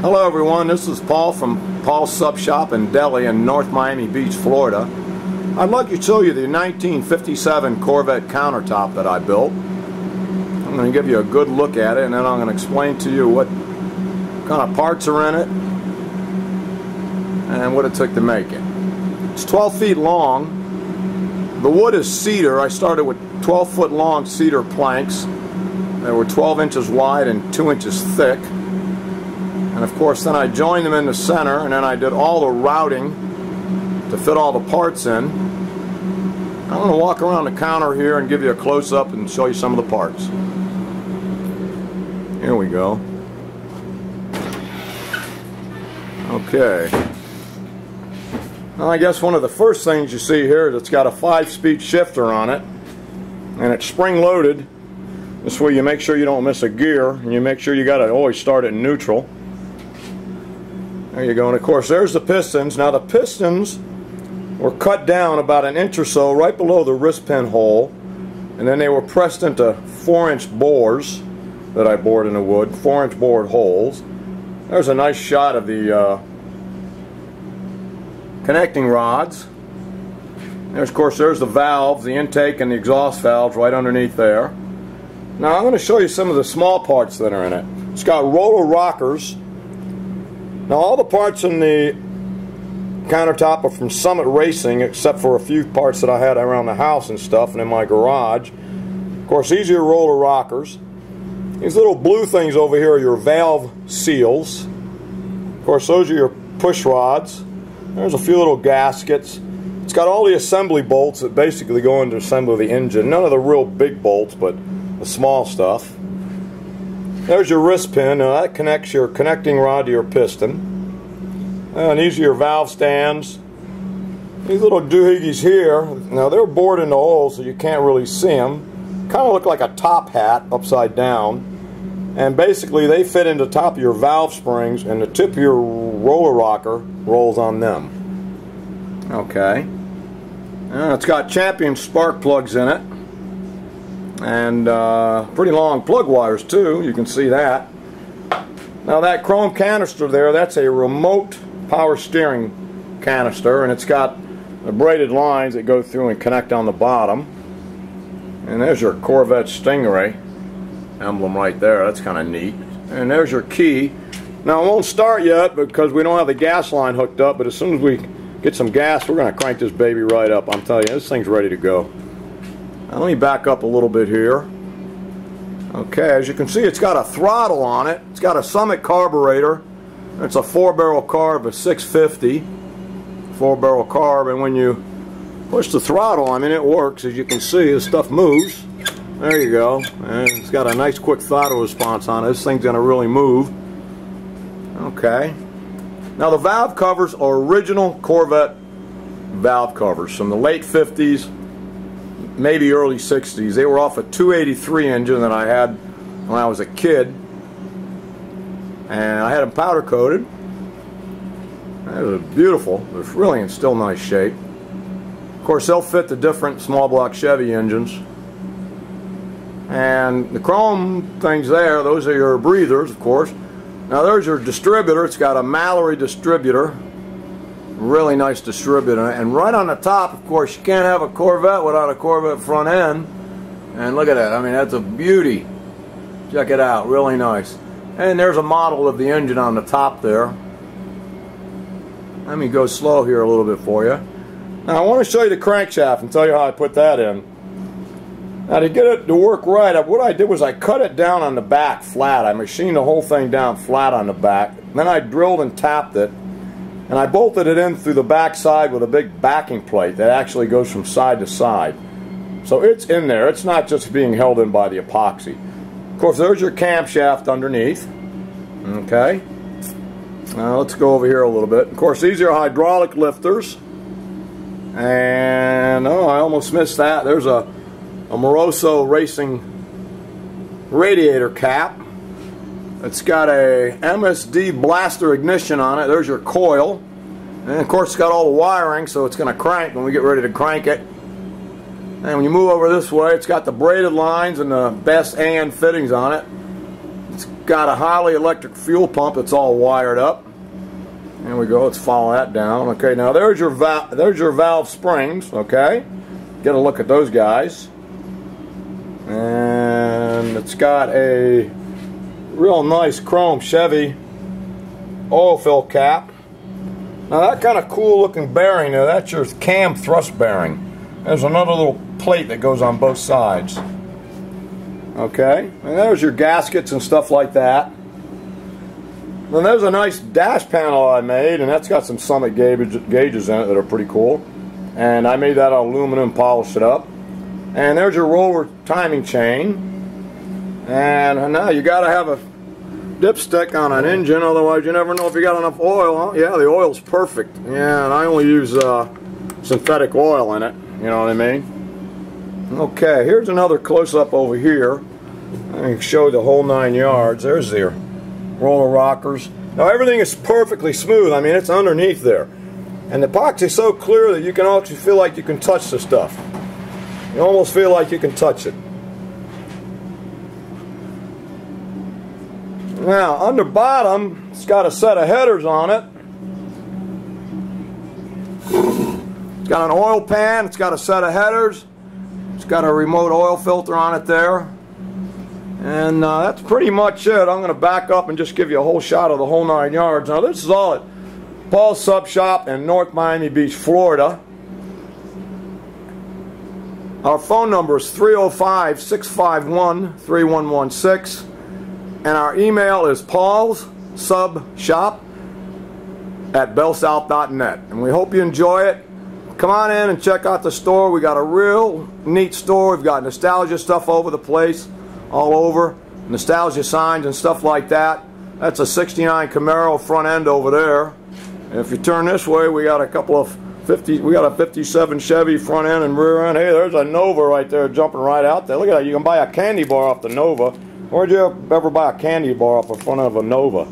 Hello everyone, this is Paul from Paul's Sub Shop in Deli in North Miami Beach, Florida. I'd like to show you the 1957 Corvette countertop that I built. I'm going to give you a good look at it, and then I'm going to explain to you what kind of parts are in it and what it took to make it. It's 12 feet long. The wood is cedar. I started with 12-foot long cedar planks. They were 12 inches wide and 2 inches thick. And of course then I joined them in the center, and then I did all the routing to fit all the parts in. I'm going to walk around the counter here and give you a close-up and show you some of the parts. Here we go. Okay. Now I guess one of the first things you see here is it's got a 5-speed shifter on it, and it's spring-loaded. This way you make sure you don't miss a gear, and you make sure you got to always start it in neutral. There you go, and of course there's the pistons. Now the pistons were cut down about an inch or so right below the wrist pin hole, and then they were pressed into 4-inch bores that I bored in the wood, 4-inch bored holes. There's a nice shot of the connecting rods. There's, of course, there's the valves, the intake and the exhaust valves right underneath there. Now I'm going to show you some of the small parts that are in it. It's got roller rockers. Now all the parts in the countertop are from Summit Racing, except for a few parts that I had around the house and stuff and in my garage. Of course, these are your roller rockers. These little blue things over here are your valve seals. Of course, those are your push rods. There's a few little gaskets. It's got all the assembly bolts that basically go into assembly the engine. None of the real big bolts, but the small stuff. There's your wrist pin. Now that connects your connecting rod to your piston. And these are your valve stands. These little doohickeys here, now they're bored in the hole so you can't really see them. Kind of look like a top hat upside down. And basically they fit into the top of your valve springs, and the tip of your roller rocker rolls on them. Okay. And it's got Champion spark plugs in it. And pretty long plug wires too, you can see that. Now that chrome canister there, that's a remote power steering canister, and it's got the braided lines that go through and connect on the bottom. And there's your Corvette Stingray emblem right there. That's kind of neat. And there's your key. Now it won't start yet because we don't have the gas line hooked up, but as soon as we get some gas, we're going to crank this baby right up. I'm telling you, this thing's ready to go. Now let me back up a little bit here. Okay, as you can see, it's got a throttle on it. It's got a Summit carburetor. It's a 4-barrel carb, a 650 4-barrel carb, and when you push the throttle, I mean, it works. As you can see, this stuff moves. There you go. And it's got a nice quick throttle response on it. This thing's going to really move. Okay. Now the valve covers are original Corvette valve covers from the late 50s, maybe early 60s. They were off a 283 engine that I had when I was a kid, and I had them powder coated. It was beautiful. It was really in still nice shape. Of course, they'll fit the different small block Chevy engines. And the chrome things there, those are your breathers, of course. Now there's your distributor. It's got a Mallory distributor. Really nice distributor, and right on the top, of course, you can't have a Corvette without a Corvette front end. And look at that, I mean, that's a beauty. Check it out, really nice. And there's a model of the engine on the top there. Let me go slow here a little bit for you. Now I want to show you the crankshaft and tell you how I put that in. Now to get it to work right, what I did was I cut it down on the back flat. I machined the whole thing down flat on the back. Then I drilled and tapped it. And I bolted it in through the back side with a big backing plate that actually goes from side to side. So it's in there. It's not just being held in by the epoxy. Of course, there's your camshaft underneath. Okay. Now let's go over here a little bit. Of course, these are hydraulic lifters. And, oh, I almost missed that. There's a Moroso Racing radiator cap. It's got a MSD blaster ignition on it. There's your coil. And of course it's got all the wiring, so it's going to crank when we get ready to crank it. And when you move over this way, it's got the braided lines and the best AN fittings on it. It's got a highly electric fuel pump that's all wired up. There we go. Let's follow that down. Okay, now there's your valve springs. Okay, get a look at those guys. And it's got a real nice chrome Chevy oil fill cap. Now that kind of cool looking bearing there, that's your cam thrust bearing. There's another little plate that goes on both sides. Okay, and there's your gaskets and stuff like that. Then there's a nice dash panel I made, and that's got some Summit gauges in it that are pretty cool. And I made that out of aluminum, polished it up. And there's your roller timing chain. And now you got to have a dipstick on an engine, otherwise you never know if you got enough oil. Huh? Yeah, the oil's perfect. Yeah, and I only use synthetic oil in it. You know what I mean? Okay, here's another close-up over here. I can show the whole 9 yards. There's the roller rockers. Now everything is perfectly smooth. I mean, it's underneath there. And the epoxy is so clear that you can actually feel like you can touch the stuff. You almost feel like you can touch it. Now, under bottom, it's got a set of headers on it. It's got an oil pan, it's got a set of headers. It's got a remote oil filter on it there. And that's pretty much it. I'm going to back up and just give you a whole shot of the whole 9 yards. Now, this is all at Paul's Sub Shop in North Miami Beach, Florida. Our phone number is 305-651-3116. And our email is paulsubshop@bellsouth.net. And we hope you enjoy it. Come on in and check out the store. We got a real neat store. We've got nostalgia stuff over the place, all over. Nostalgia signs and stuff like that. That's a 69 Camaro front end over there. And if you turn this way, we got a couple of we got a 57 Chevy front end and rear end. Hey, there's a Nova right there jumping right out there. Look at that. You can buy a candy bar off the Nova. Where'd you ever buy a candy bar off the front of a Nova?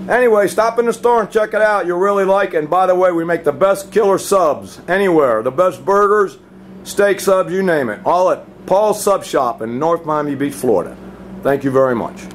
Anyway, stop in the store and check it out. You'll really like it. And by the way, we make the best killer subs anywhere. The best burgers, steak subs, you name it. All at Paul's Sub Shop in North Miami Beach, Florida. Thank you very much.